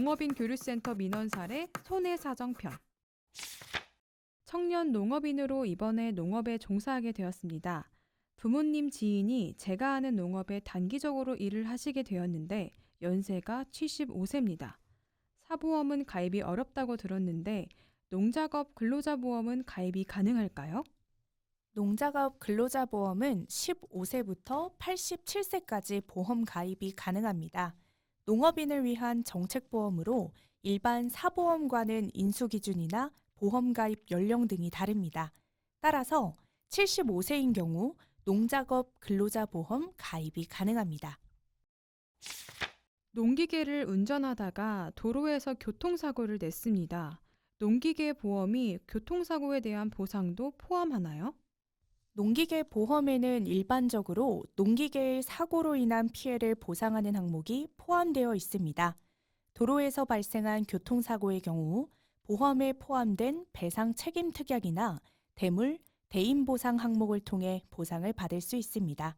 농업인 교류센터 민원 사례 손해사정편. 청년 농업인으로 이번에 농업에 종사하게 되었습니다. 부모님 지인이 제가 하는 농업에 단기적으로 일을 하시게 되었는데 연세가 75세입니다. 사보험은 가입이 어렵다고 들었는데 농작업 근로자보험은 가입이 가능할까요? 농작업 근로자보험은 15세부터 87세까지 보험 가입이 가능합니다. 농업인을 위한 정책보험으로 일반 사보험과는 인수기준이나 보험 가입 연령 등이 다릅니다. 따라서 75세인 경우 농작업 근로자보험 가입이 가능합니다. 농기계를 운전하다가 도로에서 교통사고를 냈습니다. 농기계 보험이 교통사고에 대한 보상도 포함하나요? 농기계 보험에는 일반적으로 농기계의 사고로 인한 피해를 보상하는 항목이 포함되어 있습니다. 도로에서 발생한 교통사고의 경우 보험에 포함된 배상 책임 특약이나 대물, 대인 보상 항목을 통해 보상을 받을 수 있습니다.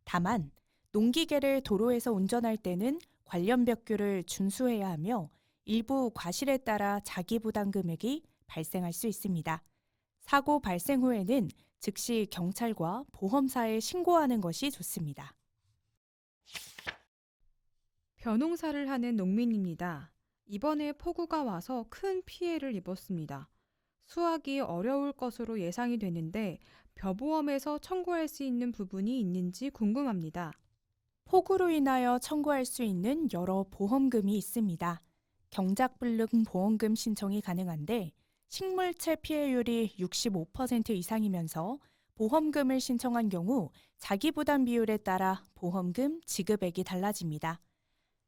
다만 농기계를 도로에서 운전할 때는 관련 벽규를 준수해야 하며 일부 과실에 따라 자기 부담 금액이 발생할 수 있습니다. 사고 발생 후에는 즉시 경찰과 보험사에 신고하는 것이 좋습니다. 벼농사를 하는 농민입니다. 이번에 폭우가 와서 큰 피해를 입었습니다. 수확이 어려울 것으로 예상이 되는데 벼보험에서 청구할 수 있는 부분이 있는지 궁금합니다. 폭우로 인하여 청구할 수 있는 여러 보험금이 있습니다. 경작불능 보험금 신청이 가능한데 식물체 피해율이 65% 이상이면서 보험금을 신청한 경우 자기부담 비율에 따라 보험금 지급액이 달라집니다.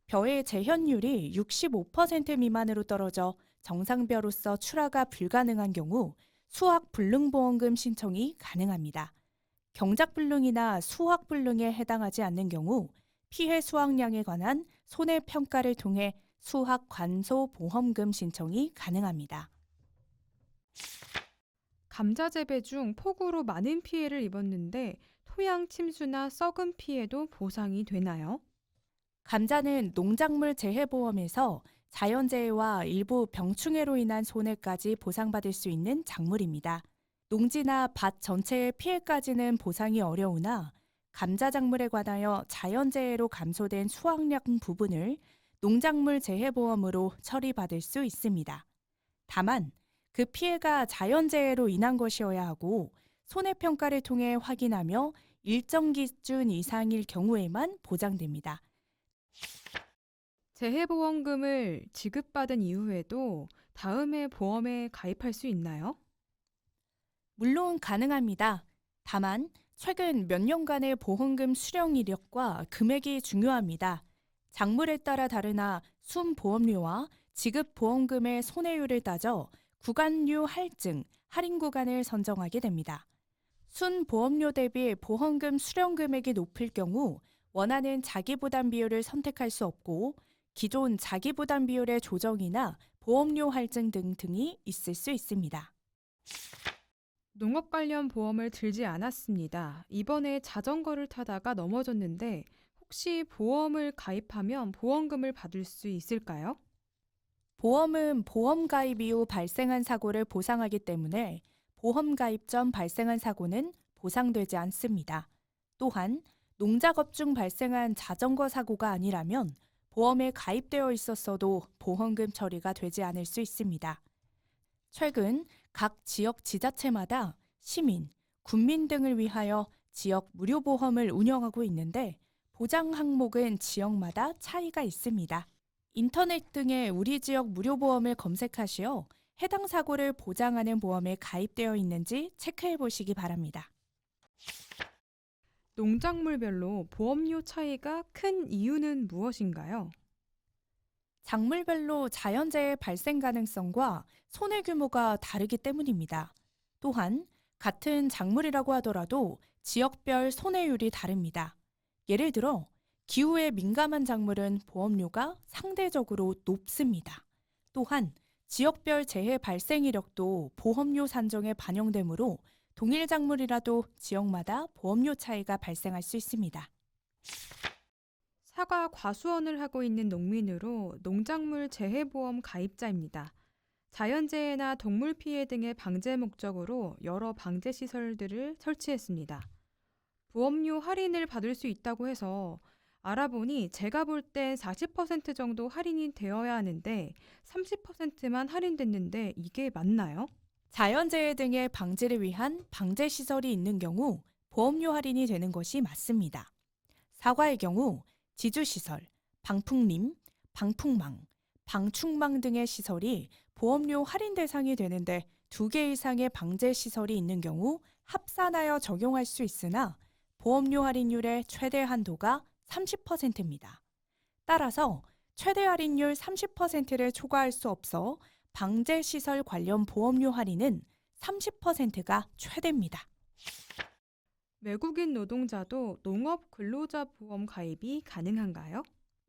벼의 재현율이 65% 미만으로 떨어져 정상벼로서 출하가 불가능한 경우 수확불능보험금 신청이 가능합니다. 경작불능이나 수확불능에 해당하지 않는 경우 피해 수확량에 관한 손해평가를 통해 수확관소보험금 신청이 가능합니다. 감자 재배 중 폭우로 많은 피해를 입었는데 토양 침수나 썩은 피해도 보상이 되나요? 감자는 농작물 재해보험에서 자연재해와 일부 병충해로 인한 손해까지 보상받을 수 있는 작물입니다. 농지나 밭 전체의 피해까지는 보상이 어려우나 감자 작물에 관하여 자연재해로 감소된 수확량 부분을 농작물 재해보험으로 처리받을 수 있습니다. 다만 그 피해가 자연재해로 인한 것이어야 하고 손해평가를 통해 확인하며 일정 기준 이상일 경우에만 보장됩니다. 재해보험금을 지급받은 이후에도 다음에 보험에 가입할 수 있나요? 물론 가능합니다. 다만 최근 몇 년간의 보험금 수령 이력과 금액이 중요합니다. 작물에 따라 다르나 순보험료와 지급 보험금의 손해율을 따져 구간류 할증, 할인 구간을 선정하게 됩니다. 순보험료 대비 보험금 수령 금액이 높을 경우 원하는 자기부담 비율을 선택할 수 없고 기존 자기부담 비율의 조정이나 보험료 할증 등이 있을 수 있습니다. 농업 관련 보험을 들지 않았습니다. 이번에 자전거를 타다가 넘어졌는데 혹시 보험을 가입하면 보험금을 받을 수 있을까요? 보험은 보험 가입 이후 발생한 사고를 보상하기 때문에 보험 가입 전 발생한 사고는 보상되지 않습니다. 또한 농작업 중 발생한 자전거 사고가 아니라면 보험에 가입되어 있었어도 보험금 처리가 되지 않을 수 있습니다. 최근 각 지역 지자체마다 시민, 군민 등을 위하여 지역 무료보험을 운영하고 있는데 보장 항목은 지역마다 차이가 있습니다. 인터넷 등의 우리 지역 무료보험을 검색하시어 해당 사고를 보장하는 보험에 가입되어 있는지 체크해 보시기 바랍니다. 농작물별로 보험료 차이가 큰 이유는 무엇인가요? 작물별로 자연재해 발생 가능성과 손해 규모가 다르기 때문입니다. 또한 같은 작물이라고 하더라도 지역별 손해율이 다릅니다. 예를 들어 기후에 민감한 작물은 보험료가 상대적으로 높습니다. 또한 지역별 재해 발생 이력도 보험료 산정에 반영되므로 동일 작물이라도 지역마다 보험료 차이가 발생할 수 있습니다. 사과 과수원을 하고 있는 농민으로 농작물 재해보험 가입자입니다. 자연재해나 동물 피해 등의 방제 목적으로 여러 방제 시설들을 설치했습니다. 보험료 할인을 받을 수 있다고 해서 알아보니 제가 볼 땐 40% 정도 할인이 되어야 하는데 30%만 할인됐는데 이게 맞나요? 자연재해 등의 방지를 위한 방제 시설이 있는 경우 보험료 할인이 되는 것이 맞습니다. 사과의 경우 지주시설, 방풍림, 방풍망, 방충망 등의 시설이 보험료 할인 대상이 되는데 2개 이상의 방제 시설이 있는 경우 합산하여 적용할 수 있으나 보험료 할인율의 최대 한도가 30%입니다. 따라서 최대 할인율 30%를 초과할 수 없어 방제 시설 관련 보험료 할인은 30%가 최대입니다. 외국인 노동자도 농업 근로자 보험 가입이 가능한가요?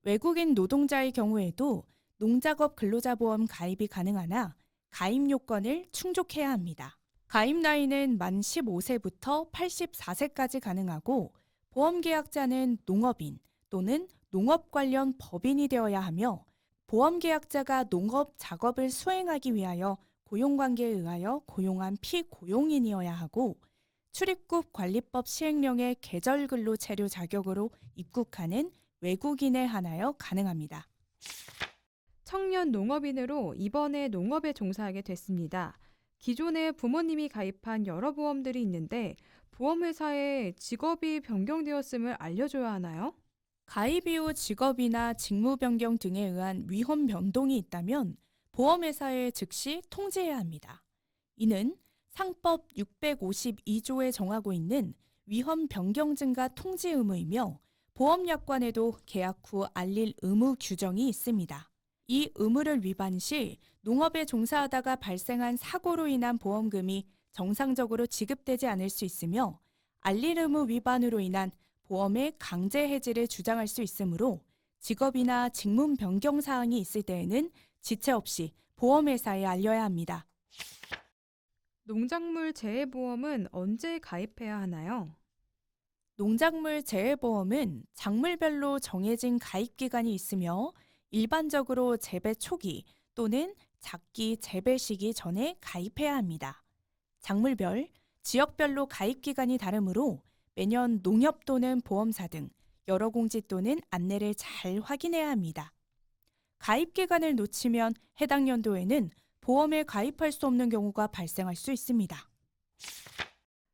외국인 노동자의 경우에도 농작업 근로자보험 가입이 가능하나 가입 요건을 충족해야 합니다. 가입 나이는 만 15세부터 84세까지 가능하고 보험계약자는 농업인 또는 농업 관련 법인이 되어야 하며 보험계약자가 농업 작업을 수행하기 위하여 고용관계에 의하여 고용한 피고용인이어야 하고 출입국 관리법 시행령의 계절근로 체류 자격으로 입국하는 외국인에 한하여 가능합니다. 청년 농업인으로 이번에 농업에 종사하게 됐습니다. 기존에 부모님이 가입한 여러 보험들이 있는데 보험회사에 직업이 변경되었음을 알려줘야 하나요? 가입 이후 직업이나 직무 변경 등에 의한 위험 변동이 있다면 보험회사에 즉시 통지해야 합니다. 이는 상법 652조에 정하고 있는 위험 변경 증가 통지 의무이며 보험약관에도 계약 후 알릴 의무 규정이 있습니다. 이 의무를 위반 시 농업에 종사하다가 발생한 사고로 인한 보험금이 정상적으로 지급되지 않을 수 있으며 알릴 의무 위반으로 인한 보험의 강제 해지를 주장할 수 있으므로 직업이나 직무 변경 사항이 있을 때에는 지체 없이 보험회사에 알려야 합니다. 농작물 재해보험은 언제 가입해야 하나요? 농작물 재해보험은 작물별로 정해진 가입 기간이 있으며 일반적으로 재배 초기 또는 작기 재배 시기 전에 가입해야 합니다. 작물별, 지역별로 가입 기간이 다르므로 매년 농협 또는 보험사 등 여러 공지 또는 안내를 잘 확인해야 합니다. 가입 기간을 놓치면 해당 연도에는 보험에 가입할 수 없는 경우가 발생할 수 있습니다.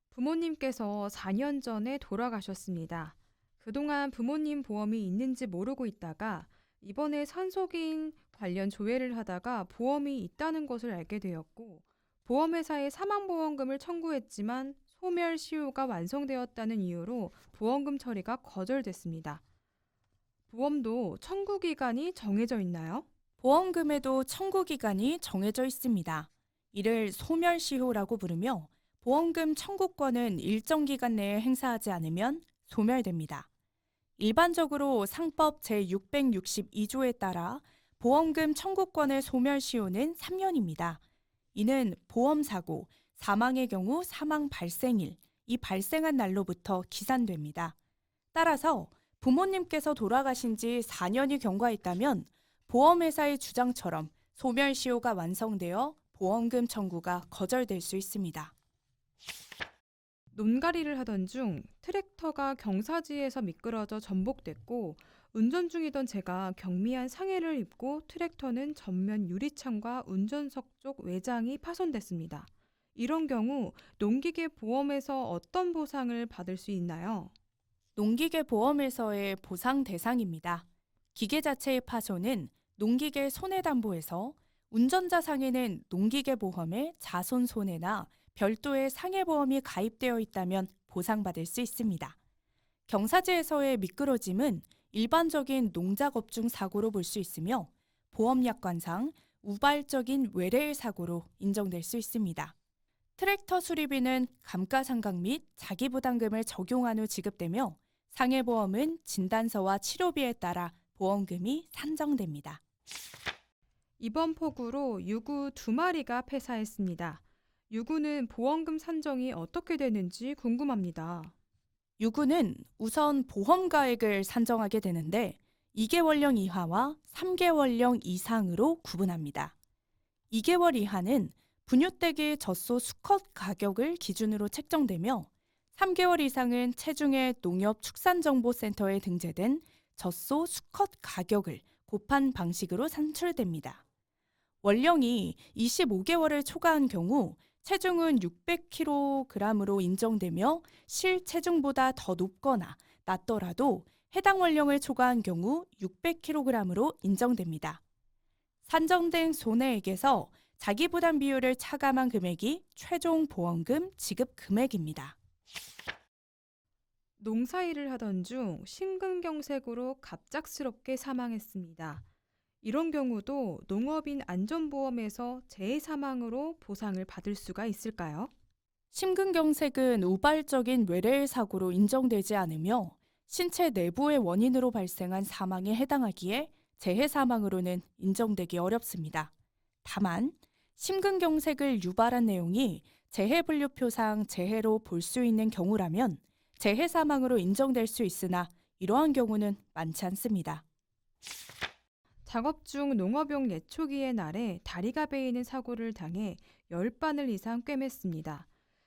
부모님께서 4년 전에 돌아가셨습니다. 그동안 부모님 보험이 있는지 모르고 있다가 이번에 산속인 관련 조회를 하다가 보험이 있다는 것을 알게 되었고 보험회사에 사망보험금을 청구했지만 소멸시효가 완성되었다는 이유로 보험금 처리가 거절됐습니다. 보험도 청구 기간이 정해져 있나요? 보험금에도 청구 기간이 정해져 있습니다. 이를 소멸시효라고 부르며 보험금 청구권은 일정 기간 내에 행사하지 않으면 소멸됩니다. 일반적으로 상법 제662조에 따라 보험금 청구권의 소멸시효는 3년입니다. 이는 보험사고, 사망의 경우 사망 발생일, 이 발생한 날로부터 기산됩니다. 따라서 부모님께서 돌아가신 지 4년이 경과했다면 보험회사의 주장처럼 소멸시효가 완성되어 보험금 청구가 거절될 수 있습니다. 논가리를 하던 중 트랙터가 경사지에서 미끄러져 전복됐고 운전 중이던 제가 경미한 상해를 입고 트랙터는 전면 유리창과 운전석 쪽 외장이 파손됐습니다. 이런 경우 농기계 보험에서 어떤 보상을 받을 수 있나요? 농기계 보험에서의 보상 대상입니다. 기계 자체의 파손은 농기계 손해담보에서 운전자 상해는 농기계 보험에 자손 손해나 별도의 상해보험이 가입되어 있다면 보상받을 수 있습니다. 경사지에서의 미끄러짐은 일반적인 농작업 중 사고로 볼 수 있으며 보험약관상 우발적인 외래의 사고로 인정될 수 있습니다. 트랙터 수리비는 감가상각 및 자기부담금을 적용한 후 지급되며 상해보험은 진단서와 치료비에 따라 보험금이 산정됩니다. 이번 폭우로 유구 2마리가 폐사했습니다. 유구는 보험금 산정이 어떻게 되는지 궁금합니다. 유구는 우선 보험가액을 산정하게 되는데 2개월령 이하와 3개월령 이상으로 구분합니다. 2개월 이하는 분유대기 젖소 수컷 가격을 기준으로 책정되며 3개월 이상은 체중의 농협축산정보센터에 등재된 젖소 수컷 가격을 곱한 방식으로 산출됩니다. 원령이 25개월을 초과한 경우 체중은 600kg으로 인정되며 실체중보다 더 높거나 낮더라도 해당 원령을 초과한 경우 600kg으로 인정됩니다. 산정된 손해액에서 자기부담 비율을 차감한 금액이 최종 보험금 지급 금액입니다. 농사일을 하던 중 심근경색으로 갑작스럽게 사망했습니다. 이런 경우도 농업인 안전보험에서 재해 사망으로 보상을 받을 수가 있을까요? 심근경색은 우발적인 외래의 사고로 인정되지 않으며 신체 내부의 원인으로 발생한 사망에 해당하기에 재해 사망으로는 인정되기 어렵습니다. 다만 심근경색을 유발한 내용이 재해분류표상 재해로 볼 수 있는 경우라면 재해 사망으로 인정될 수 있으나 이러한 경우는 많지 않습니다. 작업 중 농업용 예초기의 날에 다리가 베이는 사고를 당해 10바늘 이상 꿰맸습니다.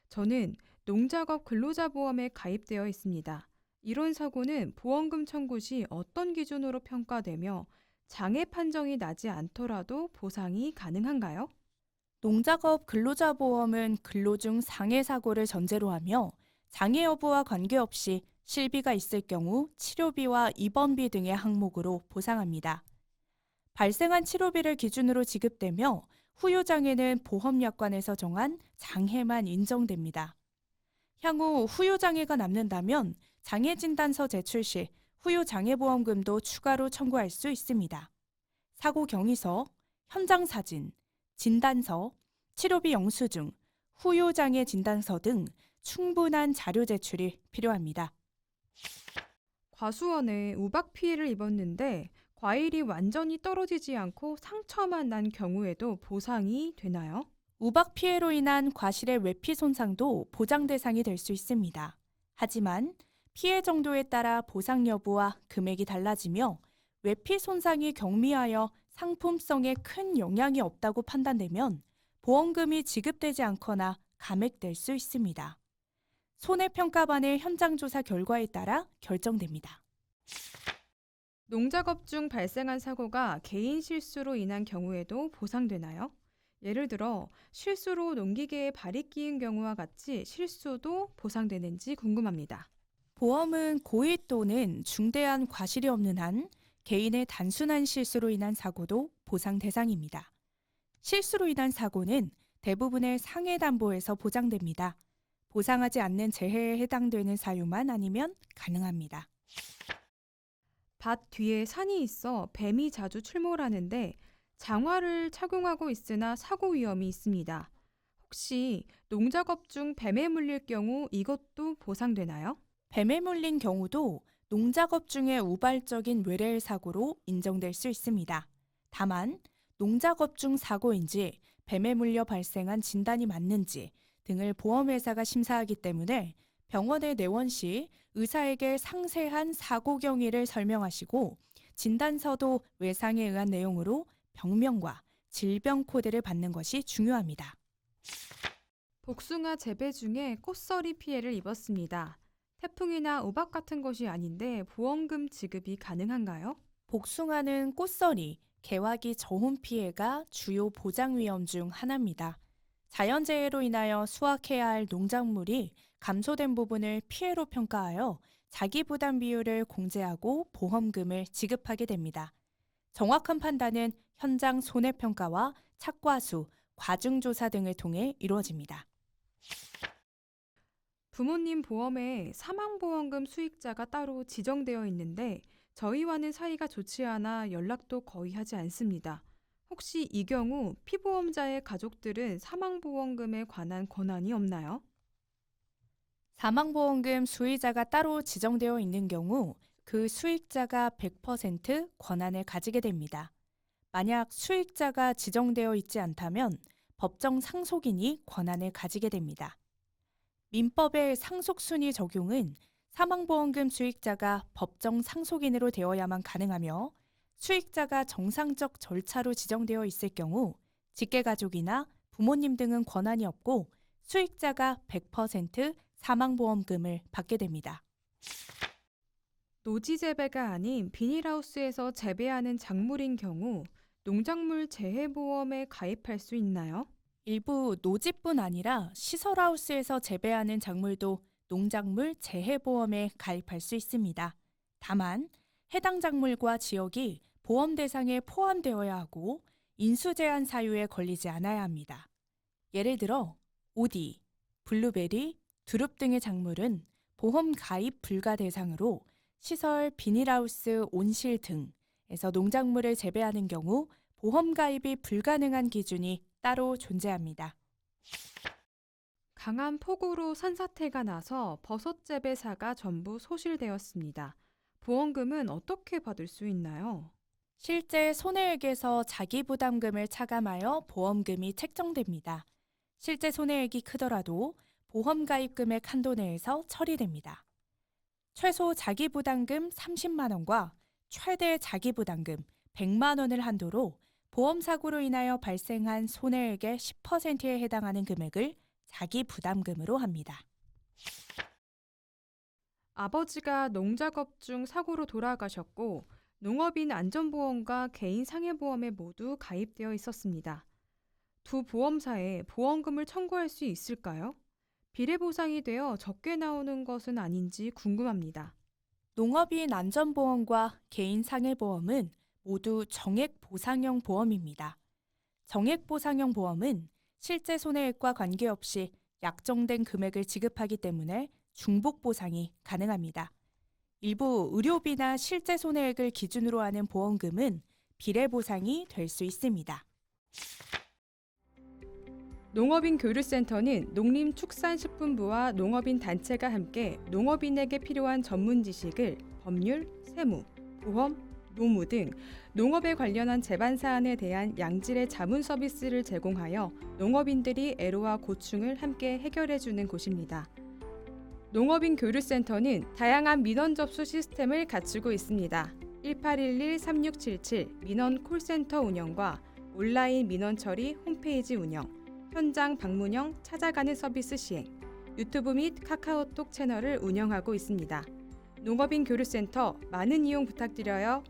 저는 농작업 근로자보험에 가입되어 있습니다. 이런 사고는 보험금 청구 시 어떤 기준으로 평가되며 장애 판정이 나지 않더라도 보상이 가능한가요? 농작업 근로자보험은 근로 중 상해 사고를 전제로 하며 장애 여부와 관계없이 실비가 있을 경우 치료비와 입원비 등의 항목으로 보상합니다. 발생한 치료비를 기준으로 지급되며 후유장애는 보험약관에서 정한 장애만 인정됩니다. 향후 후유장애가 남는다면 장애진단서 제출 시 후유장애보험금도 추가로 청구할 수 있습니다. 사고 경위서, 현장 사진, 진단서, 치료비 영수증, 후유장애 진단서 등 충분한 자료 제출이 필요합니다. 과수원에 우박 피해를 입었는데 과일이 완전히 떨어지지 않고 상처만 난 경우에도 보상이 되나요? 우박 피해로 인한 과실의 외피 손상도 보장 대상이 될 수 있습니다. 하지만 피해 정도에 따라 보상 여부와 금액이 달라지며 외피 손상이 경미하여 상품성에 큰 영향이 없다고 판단되면 보험금이 지급되지 않거나 감액될 수 있습니다. 손해평가반의 현장조사 결과에 따라 결정됩니다. 농작업 중 발생한 사고가 개인 실수로 인한 경우에도 보상되나요? 예를 들어 실수로 농기계에 발이 끼인 경우와 같이 실수도 보상되는지 궁금합니다. 보험은 고의 또는 중대한 과실이 없는 한 개인의 단순한 실수로 인한 사고도 보상 대상입니다. 실수로 인한 사고는 대부분의 상해담보에서 보장됩니다. 보상하지 않는 재해에 해당되는 사유만 아니면 가능합니다. 밭 뒤에 산이 있어 뱀이 자주 출몰하는데 장화를 착용하고 있으나 사고 위험이 있습니다. 혹시 농작업 중 뱀에 물릴 경우 이것도 보상되나요? 뱀에 물린 경우도 농작업 중에 우발적인 외래의 사고로 인정될 수 있습니다. 다만 농작업 중 사고인지 뱀에 물려 발생한 진단이 맞는지 등을 보험회사가 심사하기 때문에 병원에 내원 시 의사에게 상세한 사고 경위를 설명하시고 진단서도 외상에 의한 내용으로 병명과 질병 코드를 받는 것이 중요합니다. 복숭아 재배 중에 꽃서리 피해를 입었습니다. 태풍이나 우박 같은 것이 아닌데 보험금 지급이 가능한가요? 복숭아는 꽃서리, 개화기 저온 피해가 주요 보장 위험 중 하나입니다. 자연재해로 인하여 수확해야 할 농작물이 감소된 부분을 피해로 평가하여 자기 부담 비율을 공제하고 보험금을 지급하게 됩니다. 정확한 판단은 현장 손해평가와 착과수, 과중조사 등을 통해 이루어집니다. 부모님 보험에 사망보험금 수익자가 따로 지정되어 있는데 저희와는 사이가 좋지 않아 연락도 거의 하지 않습니다. 혹시 이 경우 피보험자의 가족들은 사망보험금에 관한 권한이 없나요? 사망보험금 수의자가 따로 지정되어 있는 경우 그 수익자가 100% 권한을 가지게 됩니다. 만약 수익자가 지정되어 있지 않다면 법정 상속인이 권한을 가지게 됩니다. 민법의 상속순위 적용은 사망보험금 수익자가 법정 상속인으로 되어야만 가능하며 수익자가 정상적 절차로 지정되어 있을 경우 직계가족이나 부모님 등은 권한이 없고 수익자가 100% 사망보험금을 받게 됩니다. 노지 재배가 아닌 비닐하우스에서 재배하는 작물인 경우 농작물 재해보험에 가입할 수 있나요? 일부 노지뿐 아니라 시설하우스에서 재배하는 작물도 농작물 재해보험에 가입할 수 있습니다. 다만 해당 작물과 지역이 보험 대상에 포함되어야 하고 인수제한 사유에 걸리지 않아야 합니다. 예를 들어 오디, 블루베리, 두릅 등의 작물은 보험 가입 불가 대상으로 시설, 비닐하우스, 온실 등에서 농작물을 재배하는 경우 보험 가입이 불가능한 기준이 따로 존재합니다. 강한 폭우로 산사태가 나서 버섯 재배사가 전부 소실되었습니다. 보험금은 어떻게 받을 수 있나요? 실제 손해액에서 자기 부담금을 차감하여 보험금이 책정됩니다. 실제 손해액이 크더라도 보험 가입 금액 한도 내에서 처리됩니다. 최소 자기 부담금 30만 원과 최대 자기 부담금 100만 원을 한도로 보험 사고로 인하여 발생한 손해액의 10%에 해당하는 금액을 자기 부담금으로 합니다. 아버지가 농작업 중 사고로 돌아가셨고 농업인 안전보험과 개인 상해보험에 모두 가입되어 있었습니다. 두 보험사에 보험금을 청구할 수 있을까요? 비례보상이 되어 적게 나오는 것은 아닌지 궁금합니다. 농업인 안전보험과 개인 상해보험은 모두 정액보상형 보험입니다. 정액보상형 보험은 실제 손해액과 관계없이 약정된 금액을 지급하기 때문에 중복보상이 가능합니다. 일부 의료비나 실제 손해액을 기준으로 하는 보험금은 비례보상이 될 수 있습니다. 농업인 교류센터는 농림축산식품부와 농업인 단체가 함께 농업인에게 필요한 전문 지식을 법률, 세무, 보험, 노무 등 농업에 관련한 제반 사안에 대한 양질의 자문 서비스를 제공하여 농업인들이 애로와 고충을 함께 해결해주는 곳입니다. 농업인 교류센터는 다양한 민원 접수 시스템을 갖추고 있습니다. 1811-3677 민원 콜센터 운영과 온라인 민원 처리 홈페이지 운영, 현장 방문형 찾아가는 서비스 시행, 유튜브 및 카카오톡 채널을 운영하고 있습니다. 농업인 교류센터 많은 이용 부탁드려요.